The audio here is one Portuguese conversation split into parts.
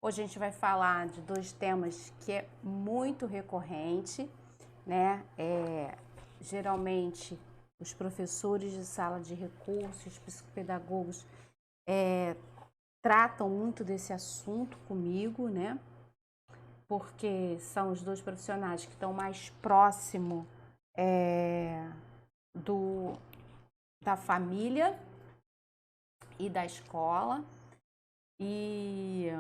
Hoje a gente vai falar de dois temas que é muito recorrente, né? Geralmente os professores de sala de recursos, psicopedagogos tratam muito desse assunto comigo, né? Porque são os dois profissionais que estão mais próximo do, da família e da escola e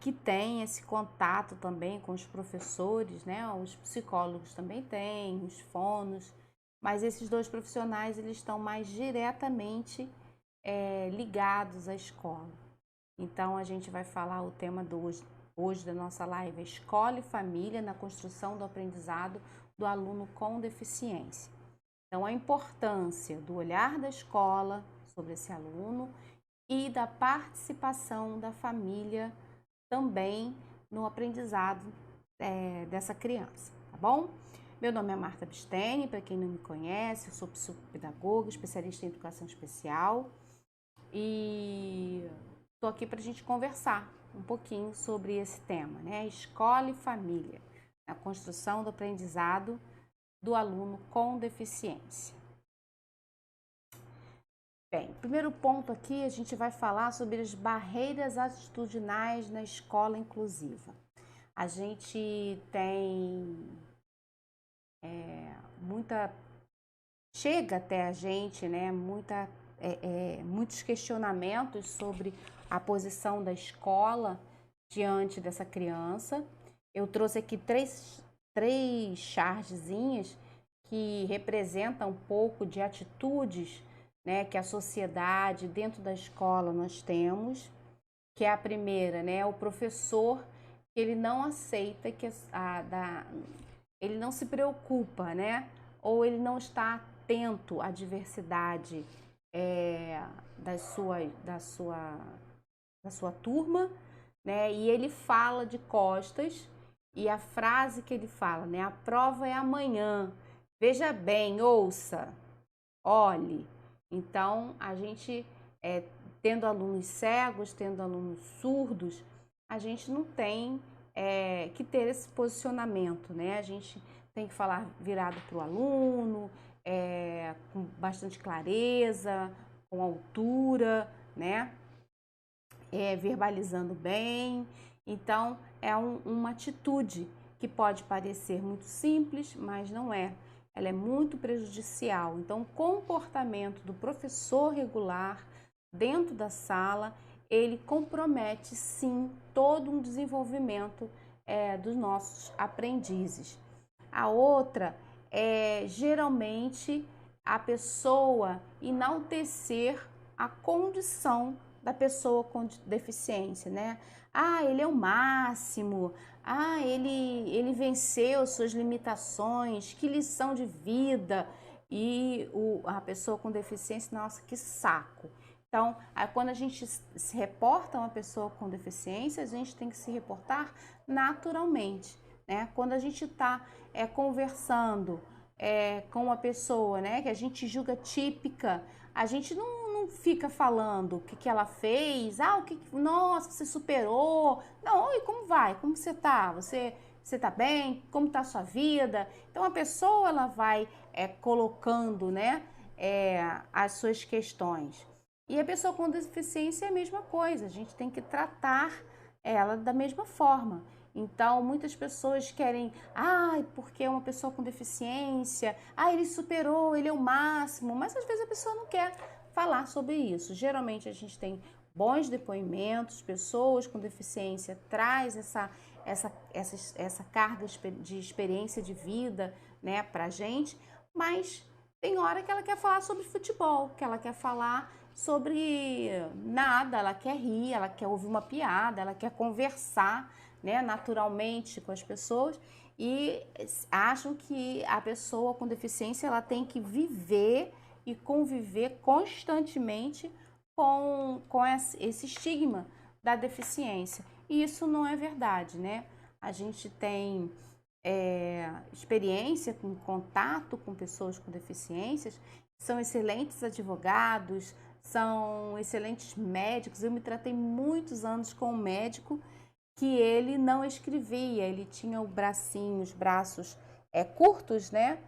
que tem esse contato também com os professores, né? Os psicólogos também têm, os fonos, mas esses dois profissionais eles estão mais diretamente ligados à escola. Então a gente vai falar o tema hoje da nossa live, Escola e Família na construção do aprendizado do aluno com deficiência. Então a importância do olhar da escola sobre esse aluno e da participação da família também no aprendizado dessa criança, tá bom? Meu nome é Marta Bistene, para quem não me conhece, eu sou psicopedagoga, especialista em educação especial e estou aqui para a gente conversar um pouquinho sobre esse tema, né? Escola e família, na construção do aprendizado do aluno com deficiência. Bem, primeiro ponto aqui, a gente vai falar sobre as barreiras atitudinais na escola inclusiva. A gente tem chega até a gente, né, muitos questionamentos sobre a posição da escola diante dessa criança. Eu trouxe aqui três chargezinhas que representam um pouco de atitudes, né, que a sociedade dentro da escola nós temos, que é a primeira, né, o professor que ele não aceita que ele não se preocupa, né, ou ele não está atento à diversidade da sua turma, né, e ele fala de costas e a frase que ele fala, né, a prova é amanhã, veja bem, ouça, olhe. Então, a gente, tendo alunos cegos, tendo alunos surdos, a gente não tem que ter esse posicionamento, né? A gente tem que falar virado para o aluno, com bastante clareza, com altura, né? Verbalizando bem. Então, é uma atitude que pode parecer muito simples, mas não é. Ela é muito prejudicial. Então, o comportamento do professor regular dentro da sala, ele compromete sim todo um desenvolvimento dos nossos aprendizes. A outra é geralmente a pessoa enaltecer a condição da pessoa com deficiência, né? Ah, ele é o máximo. Ah, ele venceu suas limitações. Que lição de vida. E a pessoa com deficiência, nossa, que saco. Então, quando a gente se reporta a uma pessoa com deficiência, a gente tem que se reportar naturalmente, né? Quando a gente está conversando com uma pessoa, né, que a gente julga típica, a gente não fica falando o que ela fez, nossa, você superou, não, oi, como vai? Como você tá? Você tá bem? Como tá a sua vida? Então a pessoa ela vai colocando, né, as suas questões. E a pessoa com deficiência é a mesma coisa, a gente tem que tratar ela da mesma forma. Então, muitas pessoas querem, porque é uma pessoa com deficiência, ele superou, ele é o máximo, mas às vezes a pessoa não quer falar sobre isso. Geralmente a gente tem bons depoimentos, pessoas com deficiência traz essa carga de experiência de vida, né, pra gente, mas tem hora que ela quer falar sobre futebol, que ela quer falar sobre nada, ela quer rir, ela quer ouvir uma piada, ela quer conversar, né, naturalmente com as pessoas e acham que a pessoa com deficiência ela tem que viver e conviver constantemente com esse estigma da deficiência. E isso não é verdade, né? A gente tem experiência com contato com pessoas com deficiências, são excelentes advogados, são excelentes médicos. Eu me tratei muitos anos com um médico que ele não escrevia, ele tinha os braços curtos, né?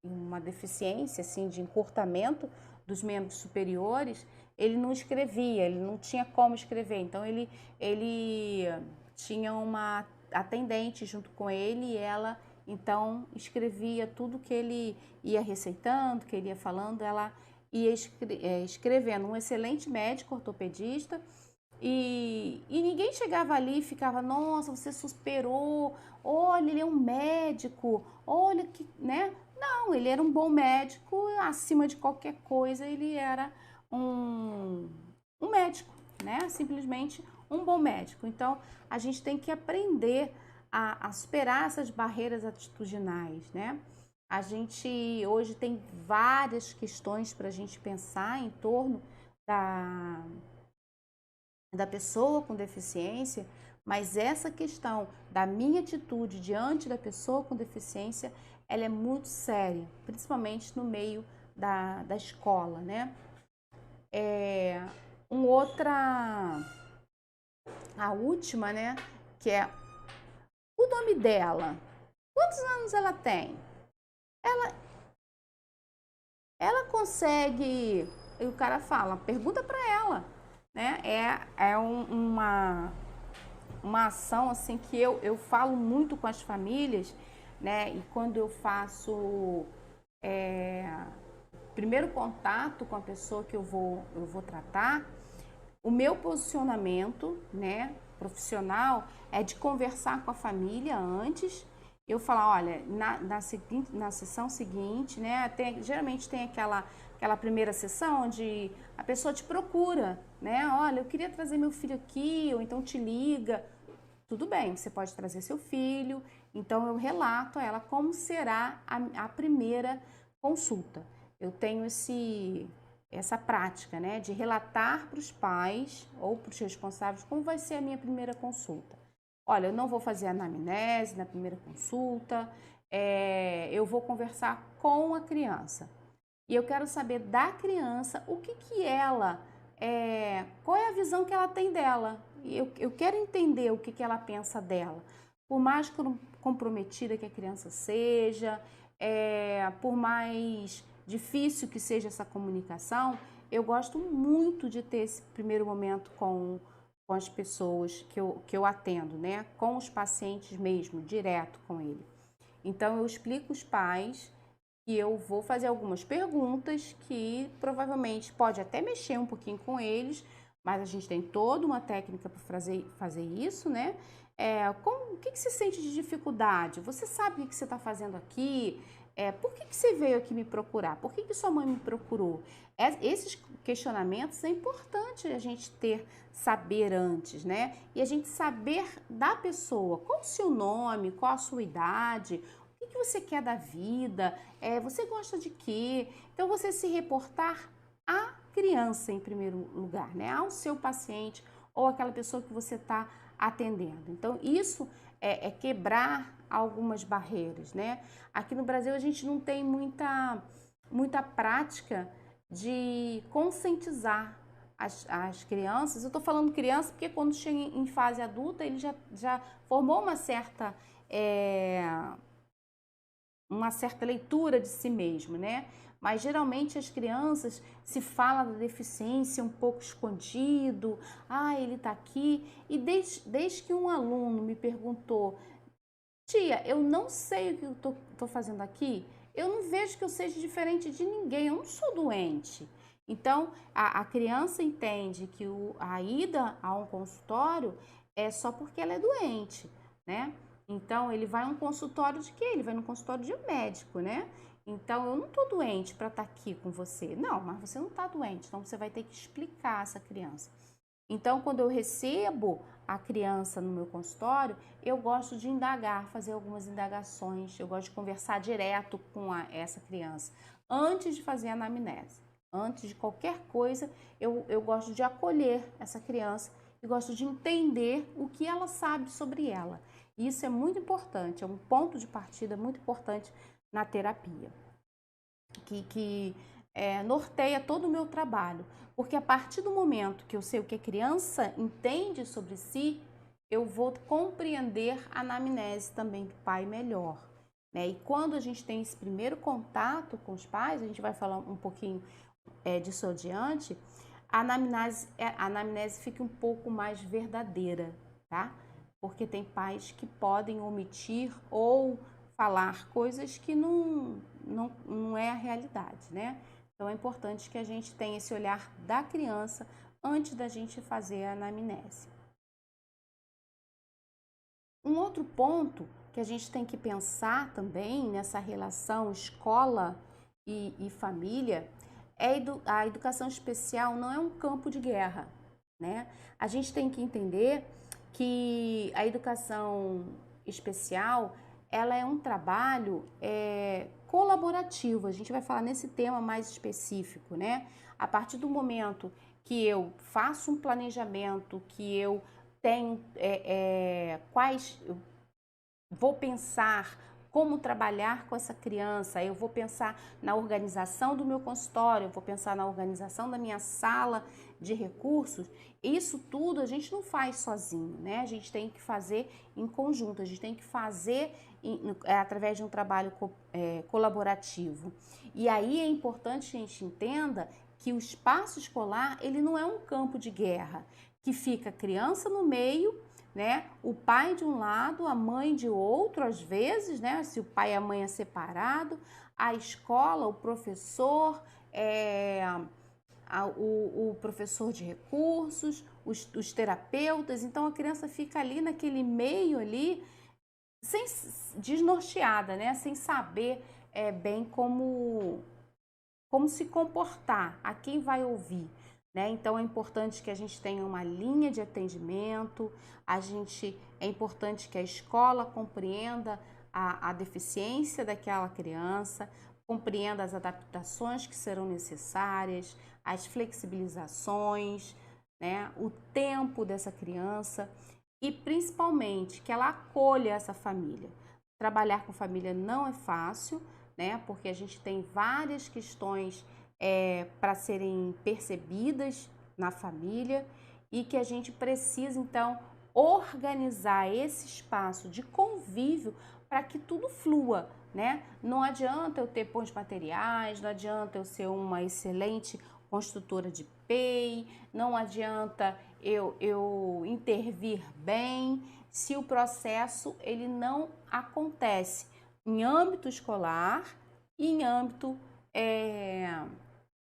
Uma deficiência assim de encurtamento dos membros superiores, ele não escrevia, ele não tinha como escrever. Então ele tinha uma atendente junto com ele e ela então escrevia tudo que ele ia receitando, que ele ia falando, ela ia escrevendo. Um excelente médico ortopedista. E ninguém chegava ali e ficava, nossa, você superou, olha, ele é um médico, olha que, né? Não, ele era um bom médico, acima de qualquer coisa, ele era um médico, né? Simplesmente um bom médico. Então, a gente tem que aprender a superar essas barreiras atitudinais, né? A gente hoje tem várias questões para a gente pensar em torno da pessoa com deficiência, mas essa questão da minha atitude diante da pessoa com deficiência, ela é muito séria, principalmente no meio da escola, né? A última, né, que é o nome dela. Quantos anos ela tem? Ela consegue, e o cara fala, pergunta para ela, né? Uma ação assim que eu falo muito com as famílias, né? E quando eu faço primeiro contato com a pessoa que eu vou tratar, o meu posicionamento, né, profissional é de conversar com a família antes. Eu falar, olha, na sessão seguinte, né, geralmente tem aquela primeira sessão onde a pessoa te procura, né, olha, eu queria trazer meu filho aqui, ou então te liga. Tudo bem, você pode trazer seu filho, então eu relato a ela como será a primeira consulta. Eu tenho essa prática, né, de relatar para os pais ou para os responsáveis como vai ser a minha primeira consulta. Olha, eu não vou fazer anamnese na primeira consulta, eu vou conversar com a criança. E eu quero saber da criança o que ela, qual é a visão que ela tem dela. Eu quero entender o que ela pensa dela. Por mais comprometida que a criança seja, por mais difícil que seja essa comunicação, eu gosto muito de ter esse primeiro momento com as pessoas que eu atendo, né? Com os pacientes mesmo, direto com ele. Então, eu explico os pais e eu vou fazer algumas perguntas que provavelmente pode até mexer um pouquinho com eles, mas a gente tem toda uma técnica para fazer isso, né? O que você sente de dificuldade? Você sabe o que você está fazendo aqui? Por que você veio aqui me procurar? Por que sua mãe me procurou? Esses questionamentos é importante a gente saber antes, né? E a gente saber da pessoa, qual o seu nome, qual a sua idade, o que você quer da vida, você gosta de quê? Então, você se reportar à criança em primeiro lugar, né? Ao seu paciente ou aquela pessoa que você está atendendo. Então, isso é quebrar algumas barreiras, né? Aqui no Brasil, a gente não tem muita prática de conscientizar as crianças. Eu estou falando criança porque quando chega em fase adulta, ele já formou uma certa leitura de si mesmo, né? Mas geralmente as crianças se fala da deficiência um pouco escondido, ele tá aqui. E desde que um aluno me perguntou, tia, eu não sei o que eu tô fazendo aqui, eu não vejo que eu seja diferente de ninguém, eu não sou doente. Então, a criança entende que a ida a um consultório é só porque ela é doente, né? Então, ele vai a um consultório de quê? Ele vai no consultório de um médico, né? Então, eu não tô doente para estar aqui com você. Não, mas você não tá doente, então você vai ter que explicar a essa criança. Então, quando eu recebo a criança no meu consultório, eu gosto de indagar, fazer algumas indagações, eu gosto de conversar direto com essa criança, antes de fazer a anamnese. Antes de qualquer coisa, eu gosto de acolher essa criança e gosto de entender o que ela sabe sobre ela. Isso é muito importante, é um ponto de partida muito importante na terapia. Que norteia todo o meu trabalho, porque a partir do momento que eu sei o que a criança entende sobre si, eu vou compreender a anamnese também do pai melhor, né? E quando a gente tem esse primeiro contato com os pais, a gente vai falar um pouquinho disso adiante, a anamnese fica um pouco mais verdadeira, tá? Porque tem pais que podem omitir ou falar coisas que não é a realidade, né? Então é importante que a gente tenha esse olhar da criança antes da gente fazer a anamnese. Um outro ponto que a gente tem que pensar também nessa relação escola e família é a educação especial não é um campo de guerra, né? A gente tem que entender que a educação especial ela é um trabalho colaborativo. A gente vai falar nesse tema mais específico, né? A partir do momento que eu faço um planejamento, que eu tenho eu vou pensar como trabalhar com essa criança, eu vou pensar na organização do meu consultório, eu vou pensar na organização da minha sala de recursos. Isso tudo a gente não faz sozinho, né? A gente tem que fazer em conjunto, a gente tem que fazer através de um trabalho colaborativo. E aí é importante que a gente entenda que o espaço escolar, ele não é um campo de guerra, que fica a criança no meio, né? O pai de um lado, a mãe de outro, às vezes, né? Se o pai e a mãe é separado, a escola, o professor, o professor de recursos, os terapeutas. Então a criança fica ali naquele meio ali, desnorteada, né? Sem saber bem como se comportar, a quem vai ouvir. Né? Então é importante que a gente tenha uma linha de atendimento, é importante que a escola compreenda a deficiência daquela criança, compreenda as adaptações que serão necessárias, as flexibilizações, né? O tempo dessa criança e principalmente que ela acolha essa família. Trabalhar com família não é fácil, né? Porque a gente tem várias questões para serem percebidas na família e que a gente precisa então organizar esse espaço de convívio para que tudo flua, né? Não adianta eu ter bons materiais, não adianta eu ser uma excelente construtora de PEI, não adianta eu intervir bem se o processo ele não acontece em âmbito escolar e em âmbito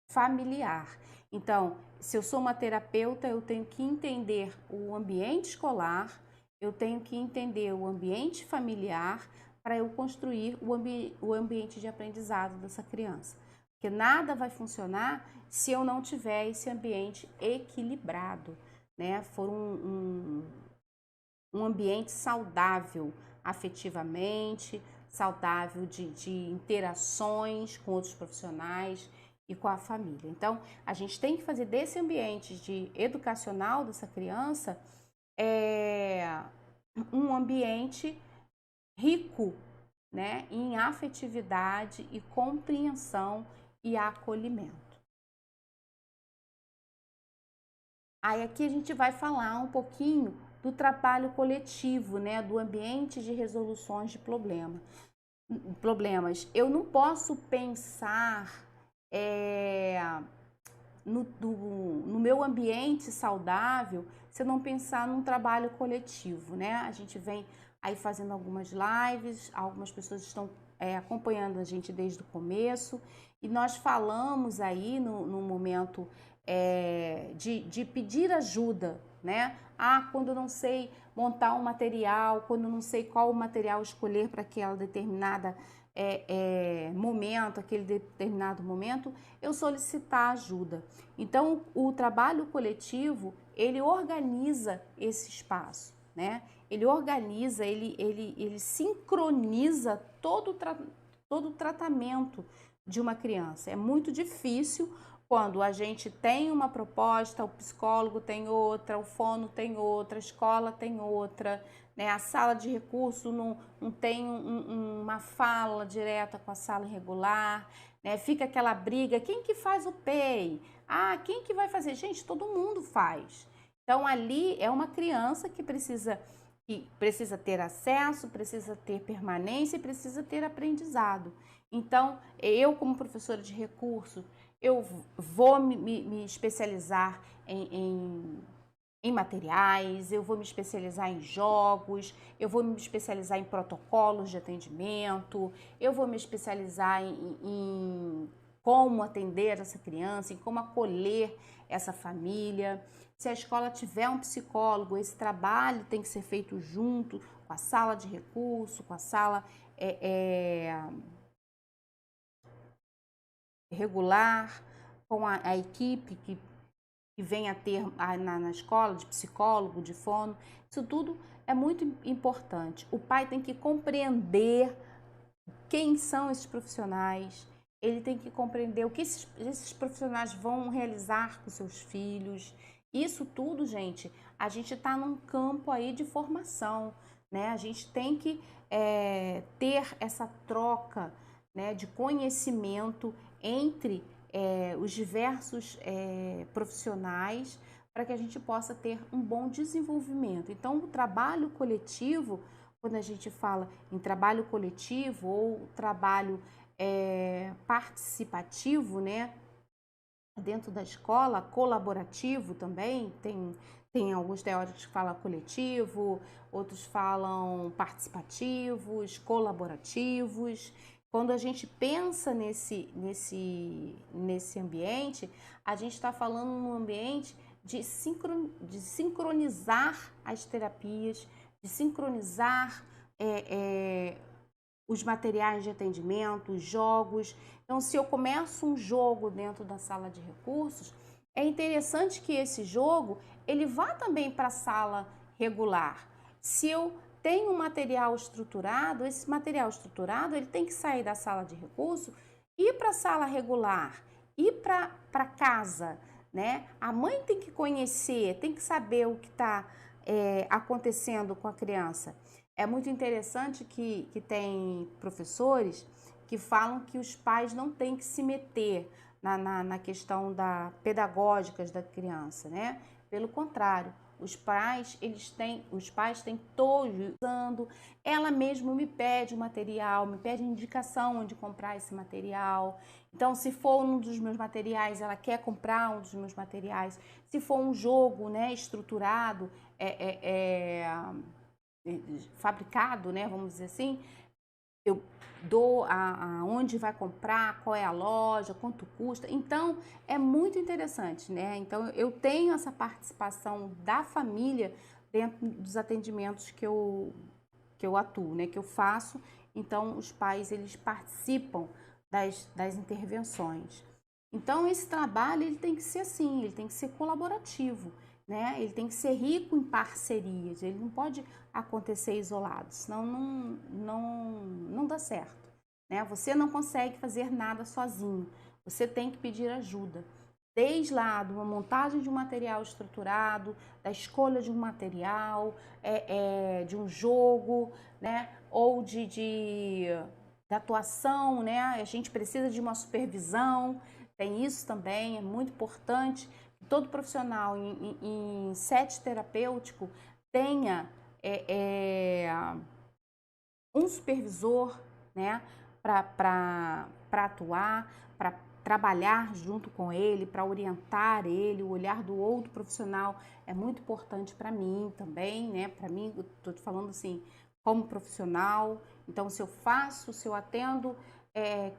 familiar. Então, se eu sou uma terapeuta, eu tenho que entender o ambiente escolar, eu tenho que entender o ambiente familiar para eu construir o ambiente de aprendizado dessa criança. Porque nada vai funcionar se eu não tiver esse ambiente equilibrado, né? For um ambiente saudável afetivamente, saudável de interações com outros profissionais e com a família. Então, a gente tem que fazer desse ambiente educacional dessa criança um ambiente rico, né, em afetividade e compreensão e acolhimento. Aí aqui a gente vai falar um pouquinho do trabalho coletivo, né, do ambiente de resoluções de problemas. Eu não posso pensar no meu ambiente saudável se eu não pensar num trabalho coletivo, né? A gente vem aí fazendo algumas lives, algumas pessoas estão acompanhando a gente desde o começo e nós falamos aí no momento de pedir ajuda, né? Quando eu não sei montar um material, quando eu não sei qual material escolher para aquela determinada momento, aquele determinado momento, eu solicitar ajuda. Então, o trabalho coletivo, ele organiza esse espaço, né? Ele organiza, ele sincroniza todo o tratamento de uma criança. É muito difícil quando a gente tem uma proposta, o psicólogo tem outra, o fono tem outra, a escola tem outra, né? A sala de recurso não tem uma fala direta com a sala irregular, né? Fica aquela briga, quem que faz o PEI? Ah, quem que vai fazer? Gente, todo mundo faz. Então, ali é uma criança que precisa ter acesso, precisa ter permanência e precisa ter aprendizado. Então, eu como professora de recurso, eu vou me especializar em materiais, eu vou me especializar em jogos, eu vou me especializar em protocolos de atendimento, eu vou me especializar em como atender essa criança, em como acolher essa família. Se a escola tiver um psicólogo, esse trabalho tem que ser feito junto com a sala de recurso, com a sala regular, com a equipe que vem a ter na escola de psicólogo, de fono. Isso tudo é muito importante. O pai tem que compreender quem são esses profissionais, ele tem que compreender o que esses profissionais vão realizar com seus filhos. Isso tudo, gente, a gente está num campo aí de formação, né? A gente tem que ter essa troca, né, de conhecimento entre os diversos profissionais para que a gente possa ter um bom desenvolvimento. Então, o trabalho coletivo, quando a gente fala em trabalho coletivo ou trabalho participativo, né, dentro da escola, colaborativo também, tem alguns teóricos que falam coletivo, outros falam participativos, colaborativos. Quando a gente pensa nesse ambiente, a gente está falando num ambiente de sincronizar as terapias, de sincronizar os materiais de atendimento, os jogos. Então, se eu começo um jogo dentro da sala de recursos, é interessante que esse jogo ele vá também para a sala regular. Se eu tenho um material estruturado, esse material estruturado ele tem que sair da sala de recurso, ir para a sala regular, ir para casa, né? A mãe tem que conhecer, tem que saber o que está acontecendo com a criança. É muito interessante que tem professores que falam que os pais não têm que se meter na questão pedagógicas da criança, né? Pelo contrário, os pais têm todos usando. Ela mesmo me pede o material, me pede indicação onde comprar esse material. Então, se for um dos meus materiais, ela quer comprar um dos meus materiais. Se for um jogo, né, estruturado, fabricado, né, vamos dizer assim, eu dou aonde vai comprar, qual é a loja, quanto custa. Então, é muito interessante, né? Então, eu tenho essa participação da família dentro dos atendimentos que eu atuo, né? Que eu faço. Então, os pais, eles participam das intervenções. Então, esse trabalho, ele tem que ser assim, ele tem que ser colaborativo, né? Ele tem que ser rico em parcerias, ele não pode acontecer isolado, senão não dá certo, né? Você não consegue fazer nada sozinho, você tem que pedir ajuda. Desde lá, de uma montagem de um material estruturado, da escolha de um material, de um jogo, né? Ou da atuação, né? A gente precisa de uma supervisão, tem isso também, é muito importante. Todo profissional em set terapêutico tenha um supervisor, né, para atuar, para trabalhar junto com ele, para orientar ele. O olhar do outro profissional é muito importante para mim também, né? Para mim, eu estou falando assim, como profissional. Então, se eu atendo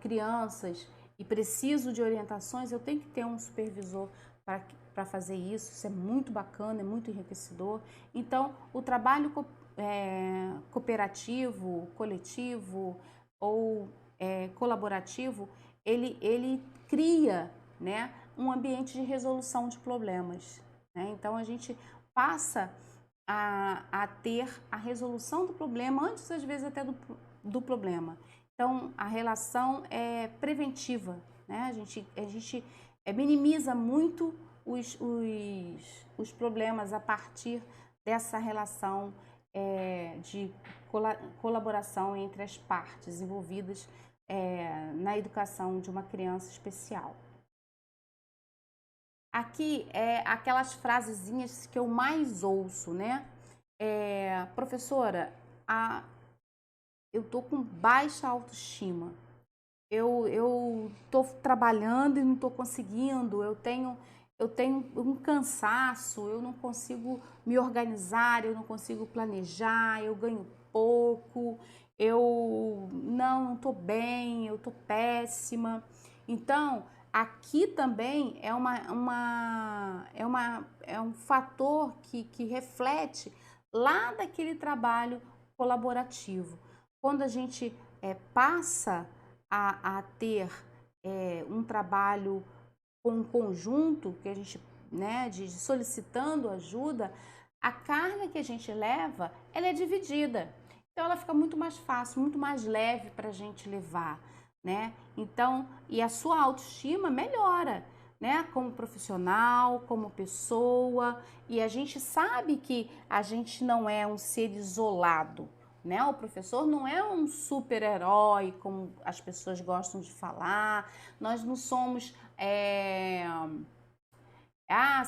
crianças e preciso de orientações, eu tenho que ter um supervisor para fazer isso. Isso é muito bacana, é muito enriquecedor. Então, o trabalho cooperativo, coletivo ou colaborativo, ele cria, né, um ambiente de resolução de problemas, né? Então, a gente passa a ter a resolução do problema antes, às vezes, até do problema. Então, a relação é preventiva, né? A gente minimiza muito os problemas a partir dessa relação de colaboração entre as partes envolvidas na educação de uma criança especial. Aqui é aquelas frasezinhas que eu mais ouço, né? Professora, eu tô com baixa autoestima. Eu tô trabalhando e não tô conseguindo. Eu tenho um cansaço. Eu não consigo me organizar. Eu não consigo planejar. Eu ganho pouco. Eu não tô bem. Eu tô péssima. Então, aqui também é um fator que reflete lá daquele trabalho colaborativo. Quando a gente passa a ter um trabalho com conjunto, que a gente, né, de solicitando ajuda, a carga que a gente leva, ela é dividida. Então, ela fica muito mais fácil, muito mais leve para a gente levar, né? Então, e a sua autoestima melhora, né? Como profissional, como pessoa, e a gente sabe que a gente não é um ser isolado, né? O professor não é um super-herói, como as pessoas gostam de falar. Nós não somos...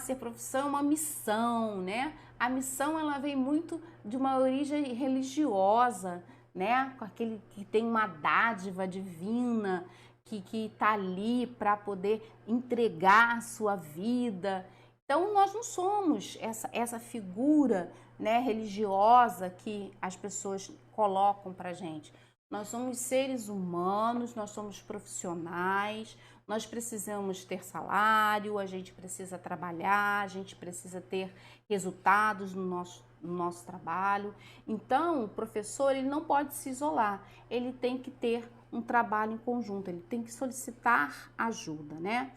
ser professor é uma missão, né? A missão, ela vem muito de uma origem religiosa, né? Com aquele que tem uma dádiva divina, que tá ali para poder entregar a sua vida. Então, nós não somos essa figura, né, religiosa que as pessoas colocam para gente. Nós somos seres humanos, nós somos profissionais, nós precisamos ter salário, a gente precisa trabalhar, a gente precisa ter resultados no nosso trabalho. Então, o professor, ele não pode se isolar, ele tem que ter um trabalho em conjunto, ele tem que solicitar ajuda, né?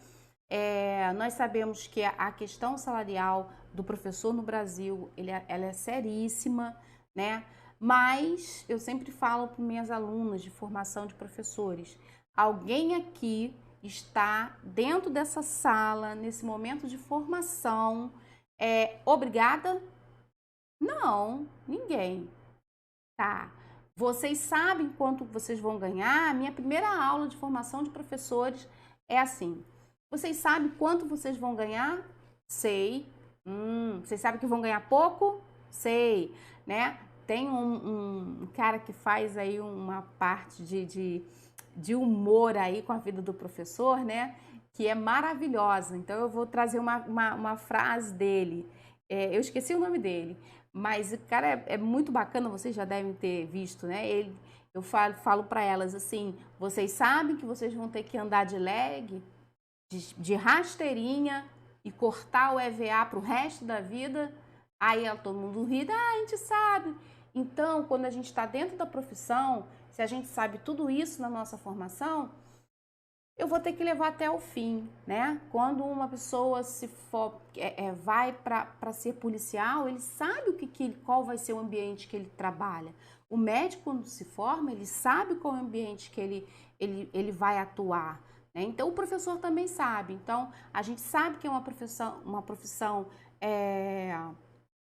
Nós sabemos que a questão salarial do professor no Brasil, ela é seríssima, né? Mas eu sempre falo para minhas alunas de formação de professores, alguém aqui está dentro dessa sala, nesse momento de formação, obrigada? Não, ninguém. Tá. Vocês sabem quanto vocês vão ganhar? Minha primeira aula de formação de professores é assim. Vocês sabem quanto vocês vão ganhar? Sei. Vocês sabem que vão ganhar pouco? Sei, né? Tem um cara que faz aí uma parte de humor aí com a vida do professor, né? Que é maravilhosa. Então eu vou trazer uma frase dele. Eu esqueci o nome dele, mas o cara é muito bacana, vocês já devem ter visto, né? Eu falo para elas assim: vocês sabem que vocês vão ter que andar de leg, de rasteirinha e cortar o EVA para o resto da vida? Aí todo mundo ri, a gente sabe. Então, quando a gente está dentro da profissão, se a gente sabe tudo isso na nossa formação, eu vou ter que levar até o fim, né? Quando uma pessoa vai para ser policial, ele sabe qual vai ser o ambiente que ele trabalha. O médico, quando se forma, ele sabe qual é o ambiente que ele vai atuar, né? Então, o professor também sabe. Então, a gente sabe que é uma profissão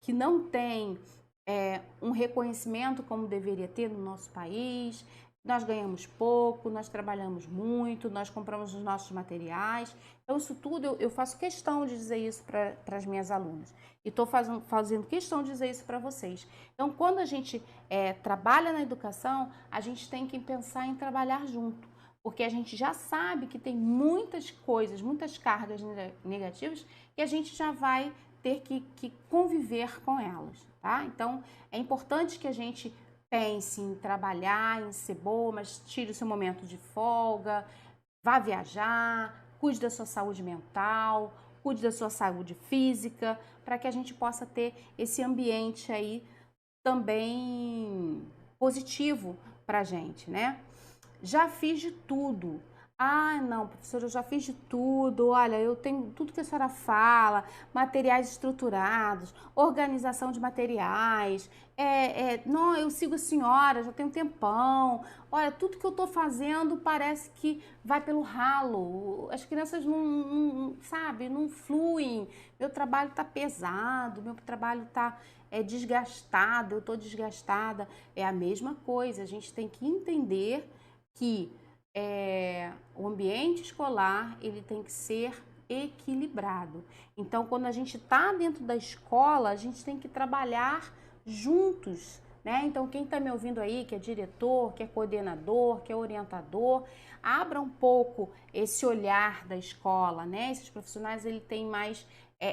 que não tem um reconhecimento como deveria ter no nosso país. Nós ganhamos pouco, nós trabalhamos muito, nós compramos os nossos materiais. Então, isso tudo eu faço questão de dizer isso para as minhas alunas. E estou fazendo questão de dizer isso para vocês. Então, quando a gente trabalha na educação, a gente tem que pensar em trabalhar junto. Porque a gente já sabe que tem muitas coisas, muitas cargas negativas que a gente já vai ter que conviver com elas, tá? Então, é importante que a gente pense em trabalhar, em ser boa, mas tire o seu momento de folga, vá viajar, cuide da sua saúde mental, cuide da sua saúde física, para que a gente possa ter esse ambiente aí também positivo para a gente, né? Já fiz de tudo. Ah, não, professora, eu já fiz de tudo. Olha, eu tenho tudo que a senhora fala, materiais estruturados, organização de materiais. Não, eu sigo a senhora, já tem um tempão. Olha, tudo que eu tô fazendo parece que vai pelo ralo. As crianças sabe, não fluem. Meu trabalho tá pesado, meu trabalho tá desgastado, eu tô desgastada. É a mesma coisa, a gente tem que entender que o ambiente escolar ele tem que ser equilibrado. Então, quando a gente está dentro da escola, a gente tem que trabalhar juntos, né? Então, quem está me ouvindo aí, que é diretor, que é coordenador, que é orientador, abra um pouco esse olhar da escola, né? Esses profissionais ele têm mais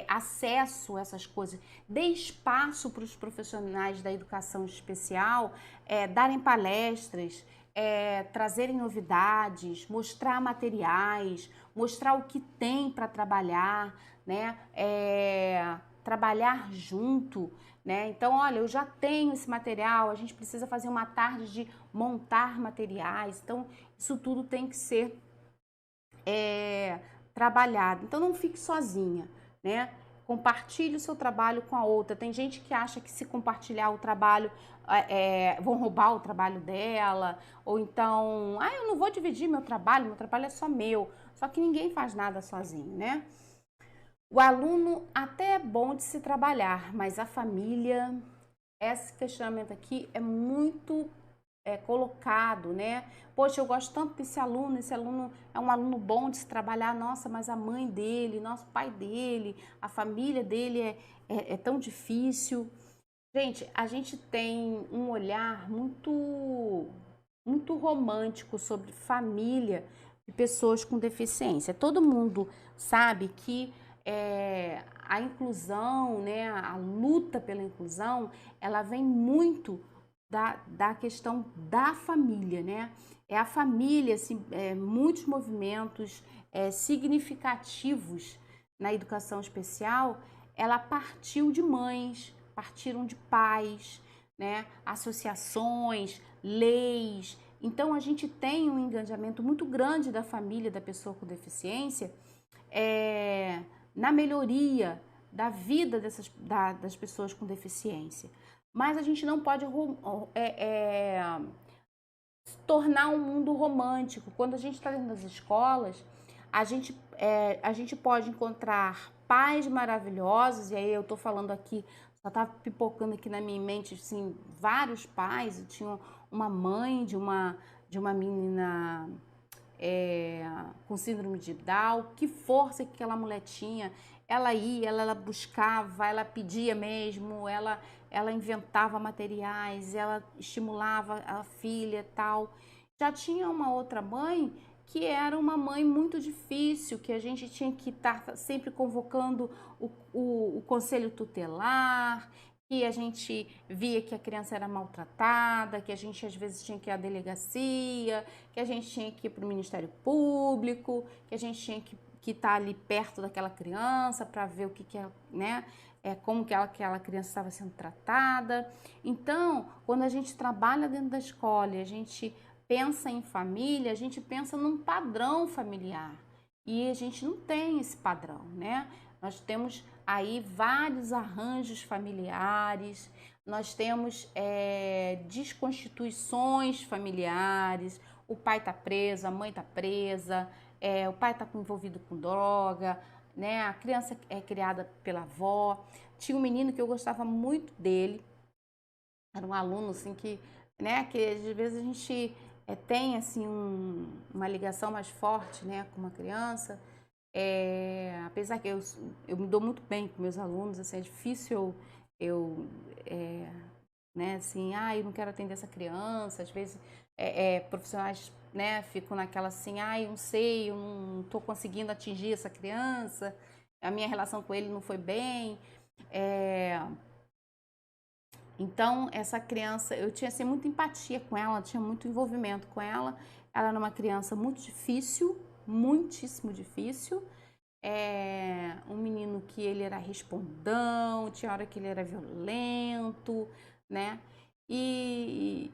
acesso a essas coisas. Dê espaço para os profissionais da educação especial darem palestras, trazerem novidades, mostrar materiais, mostrar o que tem para trabalhar, né? Trabalhar junto, né? Então, olha, eu já tenho esse material, a gente precisa fazer uma tarde de montar materiais. Então, isso tudo tem que ser trabalhado. Então, não fique sozinha, né? Compartilhe o seu trabalho com a outra. Tem gente que acha que se compartilhar o trabalho, vão roubar o trabalho dela, ou então, eu não vou dividir meu trabalho é só meu. Só que ninguém faz nada sozinho, né? O aluno até é bom de se trabalhar, mas a família, esse questionamento aqui é muito colocado, né? Poxa, eu gosto tanto esse aluno é um aluno bom de se trabalhar, nossa, mas a mãe dele, nosso pai dele, a família dele é tão difícil. Gente, a gente tem um olhar muito romântico sobre família de pessoas com deficiência. Todo mundo sabe que a inclusão, né, a luta pela inclusão, ela vem muito da questão da família, né? É a família, assim, muitos movimentos significativos na educação especial, ela partiu de mães, partiram de pais, né? Associações, leis. Então a gente tem um engajamento muito grande da família da pessoa com deficiência na melhoria da vida das pessoas com deficiência. Mas a gente não pode tornar um mundo romântico. Quando a gente está dentro das escolas, a gente pode encontrar pais maravilhosos, e aí eu estou falando aqui, só está pipocando aqui na minha mente, assim, vários pais. Eu tinha uma mãe de uma menina com síndrome de Down, que força que aquela mulher tinha. Ela ia, ela buscava, ela pedia mesmo, ela inventava materiais, ela estimulava a filha e tal. Já tinha uma outra mãe que era uma mãe muito difícil, que a gente tinha que estar sempre convocando o conselho tutelar, que a gente via que a criança era maltratada, que a gente às vezes tinha que ir à delegacia, que a gente tinha que ir para o Ministério Público, que a gente tinha que estar ali perto daquela criança para ver o que é, né? Como que aquela criança estava sendo tratada. Então, quando a gente trabalha dentro da escola e a gente pensa em família, a gente pensa num padrão familiar. E a gente não tem esse padrão, né? Nós temos aí vários arranjos familiares, nós temos desconstituições familiares, o pai está preso, a mãe está presa, o pai está envolvido com droga, né? A criança é criada pela avó. Tinha um menino que eu gostava muito dele, era um aluno assim né, que às vezes a gente tem assim uma ligação mais forte, né, com uma criança. Apesar que eu me dou muito bem com meus alunos, assim, é difícil eu né, assim, eu não quero atender essa criança. Às vezes profissionais, né, ficam naquela assim, eu não sei, eu não estou conseguindo atingir essa criança, a minha relação com ele não foi bem. Então, essa criança, eu tinha assim, muita empatia com ela, tinha muito envolvimento com ela. Ela era uma criança muito difícil, muitíssimo difícil. Um menino que ele era respondão, tinha hora que ele era violento, né? E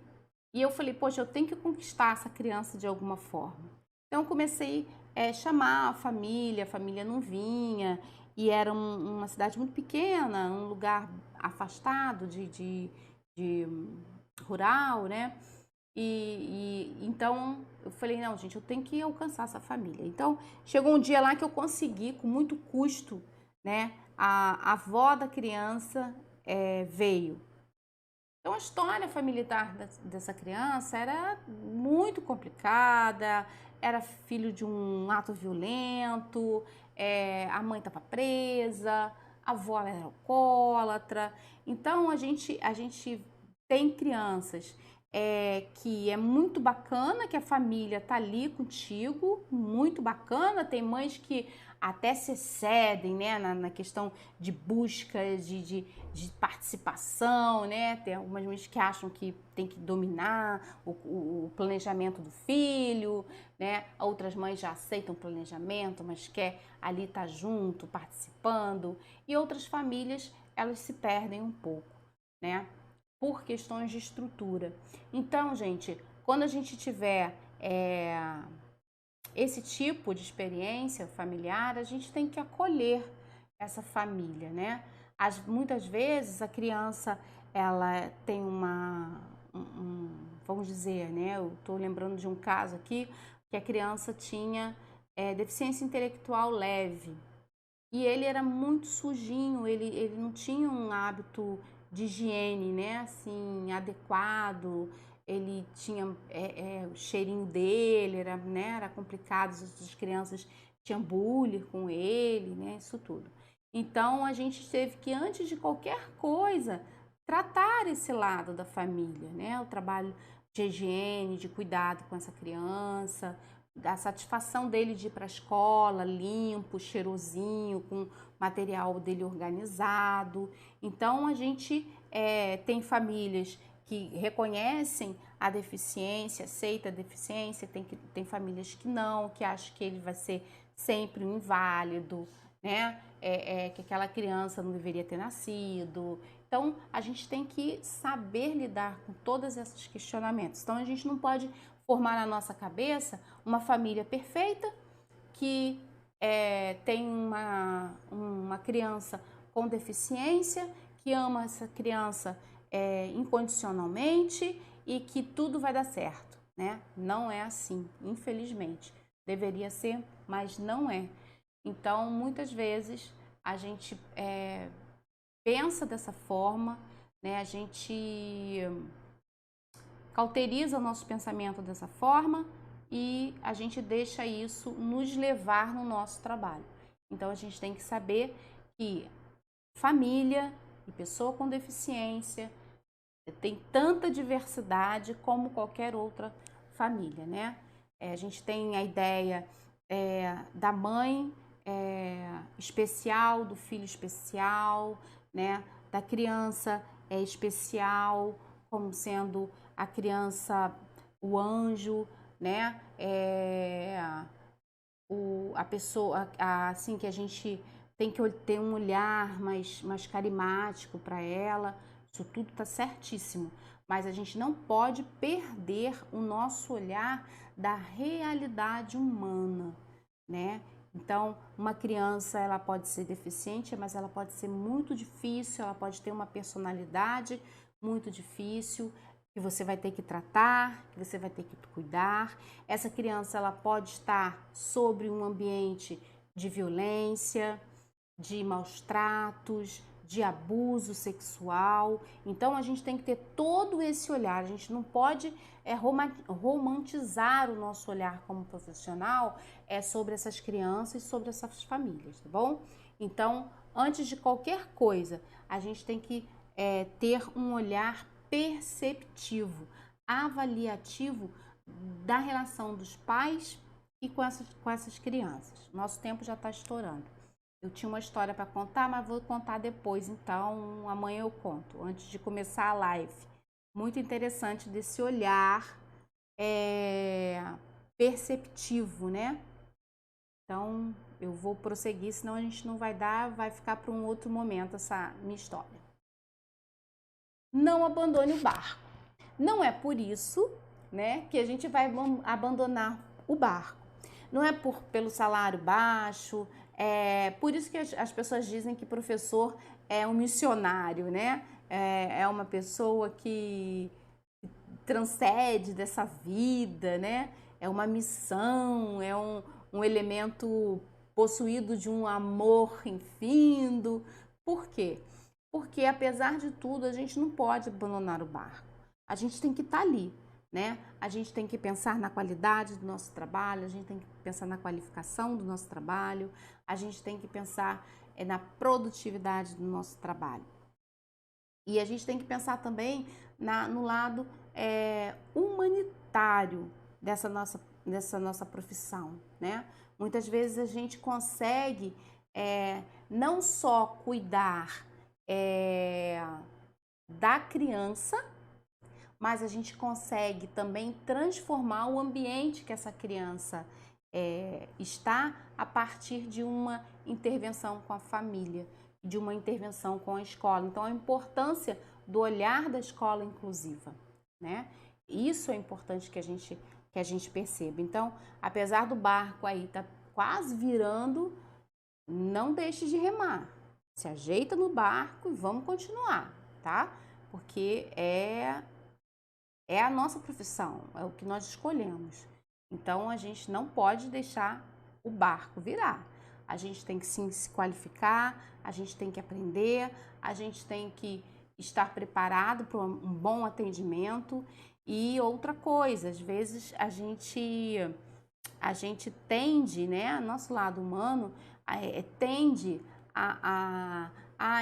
eu falei, poxa, eu tenho que conquistar essa criança de alguma forma. Então comecei a chamar a família não vinha, e era uma cidade muito pequena, um lugar afastado de rural, né? Então eu falei, não, gente, eu tenho que alcançar essa família. Então chegou um dia lá que eu consegui, com muito custo, né? A avó da criança veio. Então a história familiar dessa criança era muito complicada, era filho de um ato violento, a mãe estava presa, a avó era alcoólatra. Então a gente tem crianças que é muito bacana que a família tá ali contigo, muito bacana. Tem mães que até se excedem, né, na questão de busca, de participação, né? Tem algumas mães que acham que tem que dominar o planejamento do filho, né? Outras mães já aceitam o planejamento, mas quer ali estar junto, participando. E outras famílias, elas se perdem um pouco, né? Por questões de estrutura. Então, gente, quando a gente tiver esse tipo de experiência familiar, a gente tem que acolher essa família, né? Muitas vezes a criança, ela tem vamos dizer, né? Eu estou lembrando de um caso aqui, que a criança tinha deficiência intelectual leve, e ele era muito sujinho, ele não tinha um hábito de higiene, né, assim, adequado. Ele tinha o cheirinho dele, era complicado, as crianças tinham bullying com ele, né, isso tudo. Então a gente teve que, antes de qualquer coisa, tratar esse lado da família, né, o trabalho de higiene, de cuidado com essa criança, da satisfação dele de ir para a escola limpo, cheirosinho, com material dele organizado. Então a gente tem famílias que reconhecem a deficiência, aceita a deficiência, tem famílias que não, que acham que ele vai ser sempre um inválido, né? Que aquela criança não deveria ter nascido. Então a gente tem que saber lidar com todos esses questionamentos. Então a gente não pode formar na nossa cabeça uma família perfeita que tem uma criança com deficiência, que ama essa criança incondicionalmente e que tudo vai dar certo, né? Não é assim, infelizmente. Deveria ser, mas não é. Então, muitas vezes a gente pensa dessa forma, né? A gente cauteriza o nosso pensamento dessa forma e a gente deixa isso nos levar no nosso trabalho. Então a gente tem que saber que família e pessoa com deficiência tem tanta diversidade como qualquer outra família, né? A gente tem a ideia da mãe especial, do filho especial, né? Da criança especial, como sendo a criança, o anjo, né? A pessoa, assim, que a gente tem que ter um olhar mais carismático para ela. Isso tudo tá certíssimo, mas a gente não pode perder o nosso olhar da realidade humana, né? Então, uma criança, ela pode ser deficiente, mas ela pode ser muito difícil, ela pode ter uma personalidade muito difícil, que você vai ter que tratar, que você vai ter que cuidar. Essa criança, ela pode estar sobre um ambiente de violência, de maus tratos, de abuso sexual. Então a gente tem que ter todo esse olhar. A gente não pode romantizar o nosso olhar como profissional sobre essas crianças e sobre essas famílias, tá bom? Então, antes de qualquer coisa, a gente tem que ter um olhar perceptivo, avaliativo da relação dos pais e com essas crianças. Nosso tempo já está estourando. Eu tinha uma história para contar, mas vou contar depois, então amanhã eu conto, antes de começar a live. Muito interessante desse olhar perceptivo, né? Então eu vou prosseguir, senão a gente não vai dar, vai ficar para um outro momento essa minha história. Não abandone o barco. Não é por isso, né, que a gente vai abandonar o barco. não é pelo salário baixo, é por isso que as pessoas dizem que professor é um missionário, né? É uma pessoa que transcende dessa vida, né? É uma missão, é um elemento possuído de um amor infindo. Por quê? Porque apesar de tudo, a gente não pode abandonar o barco. A gente tem que estar ali, né? A gente tem que pensar na qualidade do nosso trabalho, a gente tem que pensar na qualificação do nosso trabalho, a gente tem que pensar na produtividade do nosso trabalho. E a gente tem que pensar também no lado humanitário dessa nossa profissão, né? Muitas vezes a gente consegue não só cuidar da criança, mas a gente consegue também transformar o ambiente que essa criança está a partir de uma intervenção com a família, de uma intervenção com a escola. Então, a importância do olhar da escola inclusiva, né? Isso é importante que a gente perceba. Então, apesar do barco aí estar quase virando, não deixe de remar. Se ajeita no barco e vamos continuar, tá? Porque é a nossa profissão, é o que nós escolhemos. Então, a gente não pode deixar o barco virar. A gente tem que sim se qualificar, a gente tem que aprender, a gente tem que estar preparado para um bom atendimento. E outra coisa, às vezes a gente tende, né, nosso lado humano, tende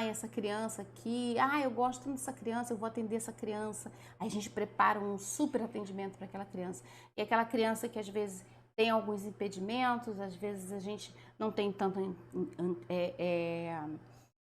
essa criança aqui, eu gosto dessa criança, eu vou atender essa criança. Aí a gente prepara um super atendimento para aquela criança. E aquela criança que às vezes tem alguns impedimentos, às vezes a gente não tem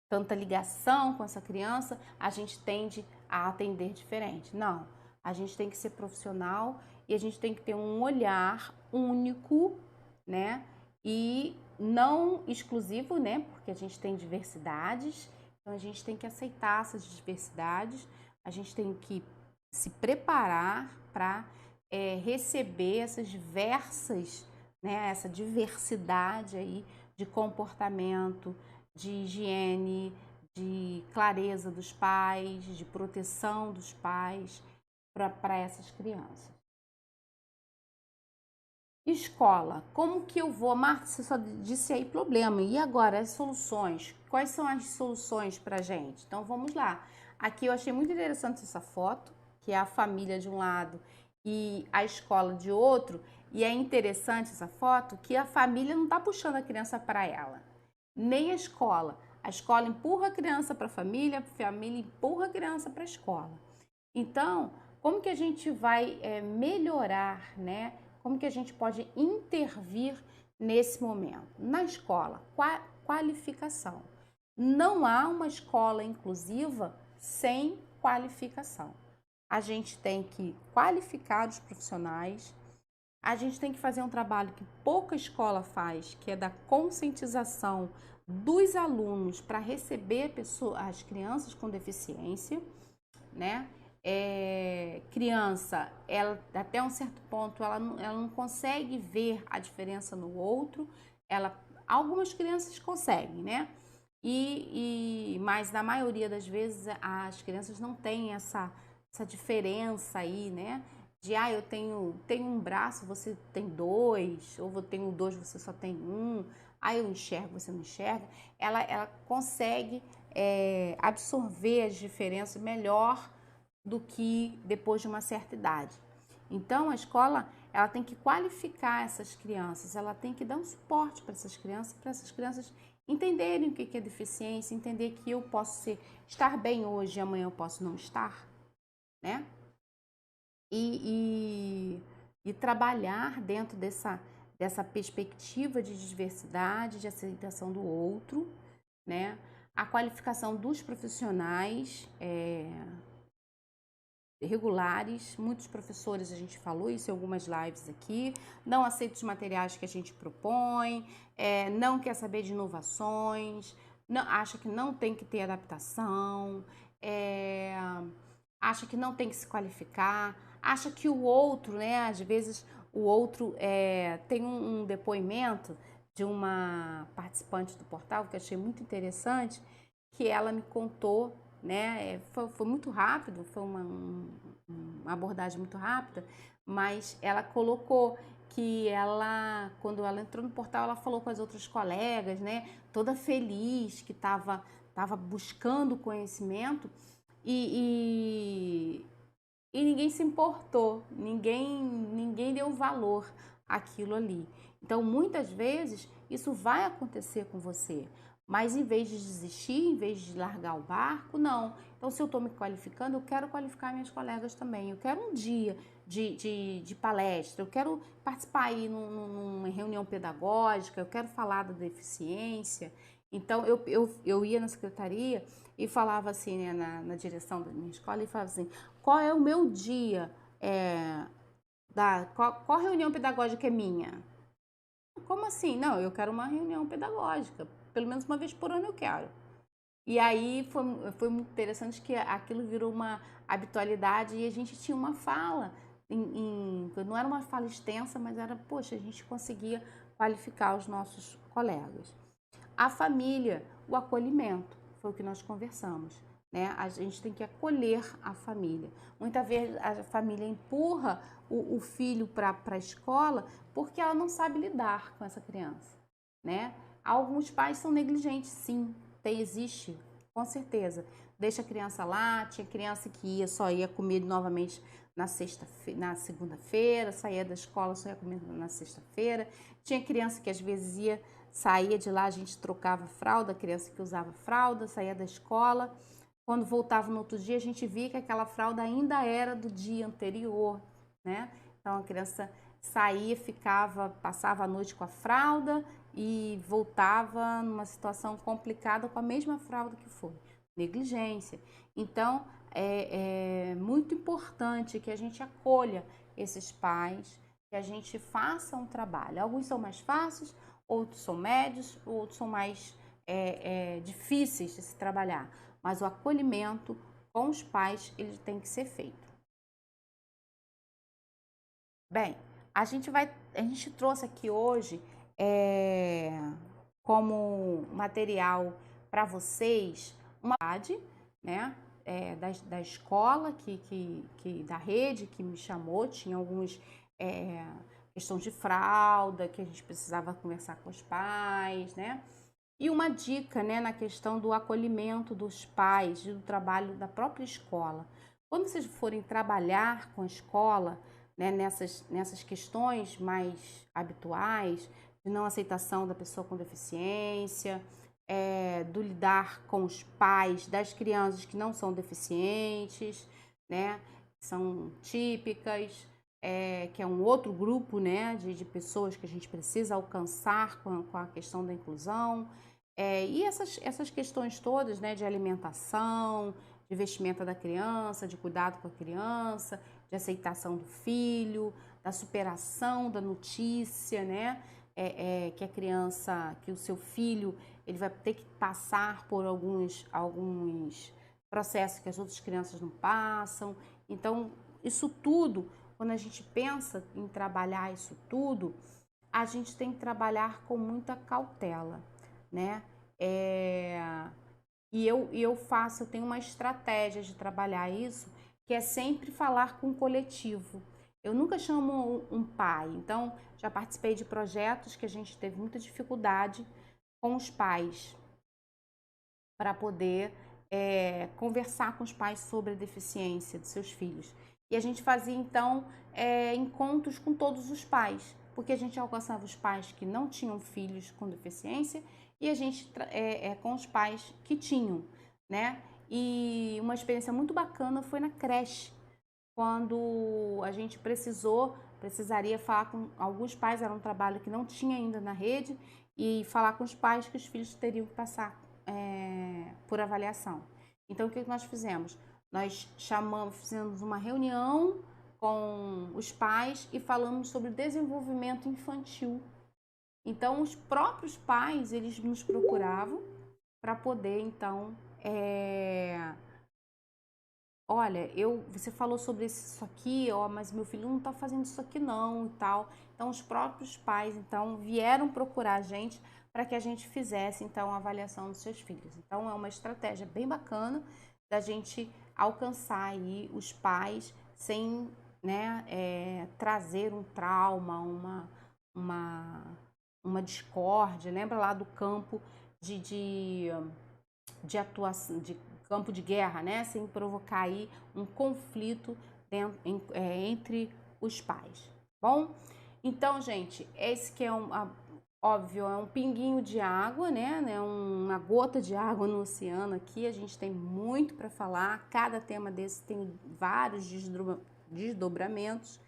tanta ligação com essa criança, a gente tende a atender diferente. Não, a gente tem que ser profissional e a gente tem que ter um olhar único, né? E não exclusivo, né? Porque a gente tem diversidades, então a gente tem que aceitar essas diversidades, a gente tem que se preparar para receber essas diversas, né? Essa diversidade aí de comportamento, de higiene, de clareza dos pais, de proteção dos pais para essas crianças. Escola, como que eu vou? Marta, você só disse aí problema. E agora, as soluções? Quais são as soluções para a gente? Então, vamos lá. Aqui eu achei muito interessante essa foto, que é a família de um lado e a escola de outro. E é interessante essa foto que a família não está puxando a criança para ela, nem a escola. A escola empurra a criança para a família empurra a criança para a escola. Então, como que a gente vai melhorar, né? Como que a gente pode intervir nesse momento? Na escola, qualificação. Não há uma escola inclusiva sem qualificação. A gente tem que qualificar os profissionais, a gente tem que fazer um trabalho que pouca escola faz, que é da conscientização dos alunos para receber as crianças com deficiência, né? Criança, ela até um certo ponto, ela não consegue ver a diferença no outro. Algumas crianças conseguem, né? Mas na maioria das vezes as crianças não têm essa diferença aí, né? Eu tenho um braço, você tem dois, ou eu tenho dois, você só tem um. Eu enxergo, você não enxerga. Ela consegue absorver as diferenças melhor do que depois de uma certa idade. Então, a escola, ela tem que qualificar essas crianças, ela tem que dar um suporte para essas crianças entenderem o que é deficiência, entender que eu posso estar bem hoje e amanhã eu posso não estar, né? E trabalhar dentro dessa perspectiva de diversidade, de aceitação do outro, né? A qualificação dos profissionais regulares, muitos professores, a gente falou isso em algumas lives aqui, não aceita os materiais que a gente propõe, não quer saber de inovações, acha que não tem que ter adaptação, acha que não tem que se qualificar, acha que o outro, né, às vezes o outro tem um depoimento de uma participante do portal que eu achei muito interessante, que ela me contou, né? Foi muito rápido, foi uma abordagem muito rápida, mas ela colocou que quando ela entrou no portal, ela falou com as outras colegas, né? Toda feliz, que estava buscando conhecimento e, e ninguém se importou, ninguém deu valor àquilo ali. Então, muitas vezes, isso vai acontecer com você, mas em vez de desistir, em vez de largar o barco, não. Então, se eu estou me qualificando, eu quero qualificar minhas colegas também. Eu quero um dia de palestra, eu quero participar aí numa reunião pedagógica, eu quero falar da deficiência. Então, eu ia na secretaria e falava assim, né, na direção da minha escola, e falava assim, qual é o meu dia, qual reunião pedagógica é minha? Como assim? Não, eu quero uma reunião pedagógica, pelo menos uma vez por ano eu quero. E aí foi muito interessante que aquilo virou uma habitualidade e a gente tinha uma fala, não era uma fala extensa, mas era, poxa, a gente conseguia qualificar os nossos colegas. A família, o acolhimento, foi o que nós conversamos. Né? A gente tem que acolher a família. Muitas vezes a família empurra o filho para a escola porque ela não sabe lidar com essa criança. Né? Alguns pais são negligentes, sim, existe, com certeza. Deixa a criança lá, tinha criança que só ia comer novamente na segunda-feira, saía da escola, só ia comer na sexta-feira. Tinha criança que às vezes saía de lá, a gente trocava fralda, a criança que usava fralda, saía da escola. Quando voltava no outro dia, a gente via que aquela fralda ainda era do dia anterior, né? Então a criança saía, passava a noite com a fralda e voltava numa situação complicada com a mesma fralda que foi. Negligência. Então é muito importante que a gente acolha esses pais, que a gente faça um trabalho. Alguns são mais fáceis, outros são médios, outros são mais difíceis de se trabalhar, mas o acolhimento com os pais ele tem que ser feito. Bem, a gente trouxe aqui hoje como material para vocês uma atividade, né, da escola da rede que me chamou, tinha alguns questões de fralda que a gente precisava conversar com os pais, né? E uma dica, né, na questão do acolhimento dos pais e do trabalho da própria escola. Quando vocês forem trabalhar com a escola, né, nessas questões mais habituais, de não aceitação da pessoa com deficiência, do lidar com os pais das crianças que não são deficientes, né, são típicas, que é um outro grupo, né, de pessoas que a gente precisa alcançar com a questão da inclusão. E essas questões todas, né, de alimentação, de vestimenta da criança, de cuidado com a criança, de aceitação do filho, da superação da notícia, né, que a criança, que o seu filho, ele vai ter que passar por alguns processos que as outras crianças não passam. Então, isso tudo, quando a gente pensa em trabalhar isso tudo, a gente tem que trabalhar com muita cautela, né? Eu tenho uma estratégia de trabalhar isso, que é sempre falar com o coletivo. Eu nunca chamo um pai, então já participei de projetos que a gente teve muita dificuldade com os pais para poder conversar com os pais sobre a deficiência de seus filhos. E a gente fazia então encontros com todos os pais, porque a gente alcançava os pais que não tinham filhos com deficiência e a gente com os pais que tinham, né? E uma experiência muito bacana foi na creche, quando a gente precisaria falar com alguns pais, era um trabalho que não tinha ainda na rede, e falar com os pais que os filhos teriam que passar por avaliação. Então, o que nós fizemos? Nós fizemos uma reunião com os pais e falamos sobre desenvolvimento infantil. Então, os próprios pais, eles nos procuravam para poder, então, olha, você falou sobre isso aqui, ó, mas meu filho não tá fazendo isso aqui não e tal. Então, os próprios pais, então, vieram procurar a gente para que a gente fizesse, então, a avaliação dos seus filhos. Então, é uma estratégia bem bacana da gente alcançar aí os pais sem, né, trazer um trauma, uma, uma discórdia. Lembra lá do campo de, de de atuação, de campo de guerra, né? Sem provocar aí um conflito entre os pais. Bom, então, gente, esse que é óbvio, é um pinguinho de água, né? Uma gota de água no oceano aqui. A gente tem muito para falar. Cada tema desse tem vários desdobramentos.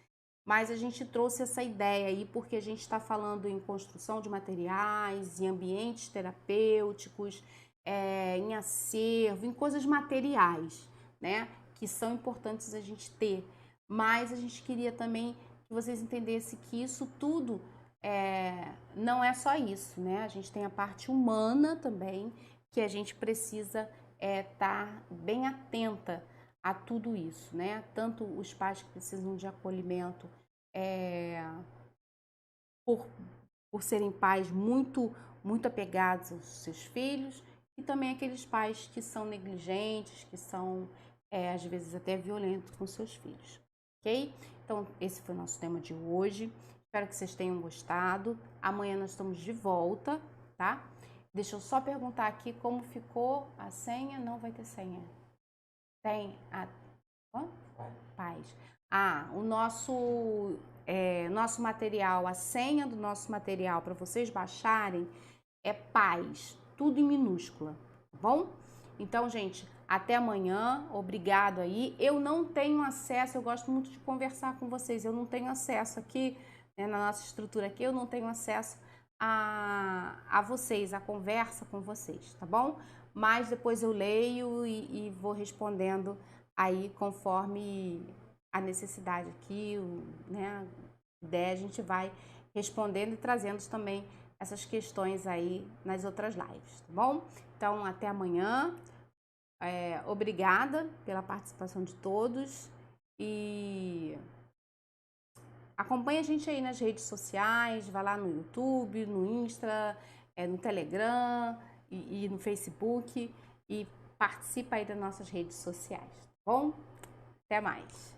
Mas a gente trouxe essa ideia aí porque a gente está falando em construção de materiais, em ambientes terapêuticos, em acervo, em coisas materiais, né? Que são importantes a gente ter. Mas a gente queria também que vocês entendessem que isso tudo não é só isso, né? A gente tem a parte humana também, que a gente precisa estar bem atenta a tudo isso, né? Tanto os pais que precisam de acolhimento por, por serem pais muito apegados aos seus filhos, e também aqueles pais que são negligentes, que são às vezes até violentos com seus filhos, ok? Então, esse foi o nosso tema de hoje. Espero que vocês tenham gostado. Amanhã nós estamos de volta, tá? Deixa eu só perguntar aqui como ficou a senha. Não vai ter senha. Tem a paz. O nosso material, a senha do nosso material para vocês baixarem é paz, tudo em minúscula, tá bom? Então, gente, até amanhã, obrigado aí. Eu não tenho acesso, eu gosto muito de conversar com vocês, eu não tenho acesso aqui, né, na nossa estrutura aqui, eu não tenho acesso a vocês, a conversa com vocês, tá bom? Mas depois eu leio e vou respondendo aí conforme a necessidade aqui, né, a ideia, a gente vai respondendo e trazendo também essas questões aí nas outras lives, tá bom? Então, até amanhã. Obrigada pela participação de todos e acompanhe a gente aí nas redes sociais, vai lá no YouTube, no Insta, no Telegram e no Facebook e participa aí das nossas redes sociais, tá bom? Até mais!